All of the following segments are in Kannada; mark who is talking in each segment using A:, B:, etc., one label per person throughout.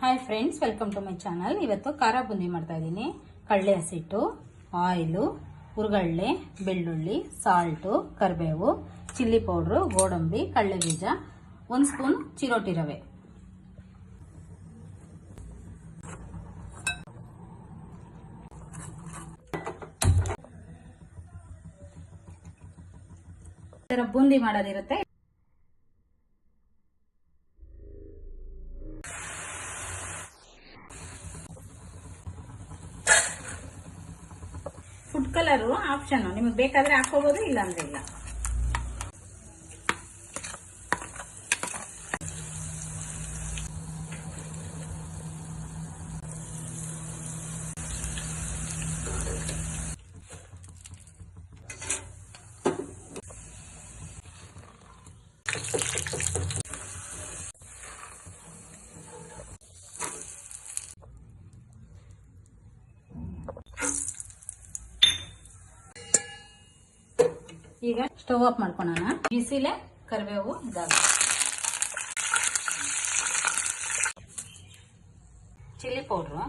A: Hi friends, welcome to my channel. ಇವತ್ತು ಖಾರ ಬುಂದಿ ಮಾಡ್ತಾ ಇದ್ದೀನಿ. ಕಡಲೆ ಹಸಿಟ್ಟು, ಆಯಿಲು, ಹುರ್ಗಡ್ಲೆ, ಬೆಳ್ಳುಳ್ಳಿ, ಸಾಲ್ಟು, ಕರಿಬೇವು, ಚಿಲ್ಲಿ ಪೌಡ್ರು, ಗೋಡಂಬಿ, ಕಡಲೆ ಬೀಜ, 1 ಸ್ಪೂನ್ ಚಿರೋಟಿ ರವೆ. ಬೂಂದಿ ಮಾಡೋದಿರುತ್ತೆ. ಫುಡ್ ಕಲರ್ ಆಪ್ಷನ್, ನಿಮಗೆ ಬೇಕಾದ್ರೆ ಹಾಕೋಬಹುದು, ಇಲ್ಲ ಅಂದ್ರೆ ಇಲ್ಲ. ಈಗ ಸ್ಟವ್ ಆಫ್ ಮಾಡ್ಕೊಳ್ಳೋಣ. ಬಿಸಿಲೇ ಕರಿಬೇವು, ಚಿಲ್ಲಿ ಪೌಡ್ರು,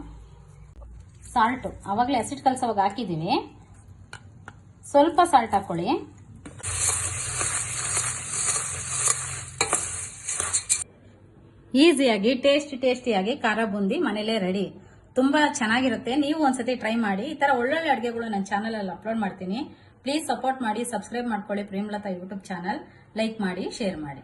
A: ಸಾಲ್ಟ್ ಅವಾಗಲೇ ಅಸಿಡ್ ಕಲಸೋವಾಗ ಹಾಕಿದೀವಿ. ಸ್ವಲ್ಪ ಸಾಲ್ಟ್ ಹಾಕೊಳ್ಳಿ. ಈಸಿಯಾಗಿ ಟೇಸ್ಟಿಯಾಗಿ ಖಾರ ಬೂಂದಿ ಮನೇಲೆ ರೆಡಿ. ತುಂಬಾ ಚೆನ್ನಾಗಿರುತ್ತೆ. ನೀವು ಒಂದ್ಸತಿ ಟ್ರೈ ಮಾಡಿ. ಈ ತರ ಒಳ್ಳೊಳ್ಳೆ ಅಡುಗೆಗಳು ನನ್ನ ಚಾನಲ್ ಅಲ್ಲಿ ಅಪ್ಲೋಡ್ ಮಾಡ್ತೀನಿ. ಪ್ಲೀಸ್ ಸಪೋರ್ಟ್ ಮಾಡಿ, ಸಬ್ಸ್ಕ್ರೈಬ್ ಮಾಡ್ಕೊಳ್ಳಿ ಪ್ರೇಮಲತಾ ಯೂಟ್ಯೂಬ್ ಚಾನಲ್. ಲೈಕ್ ಮಾಡಿ, ಶೇರ್ ಮಾಡಿ.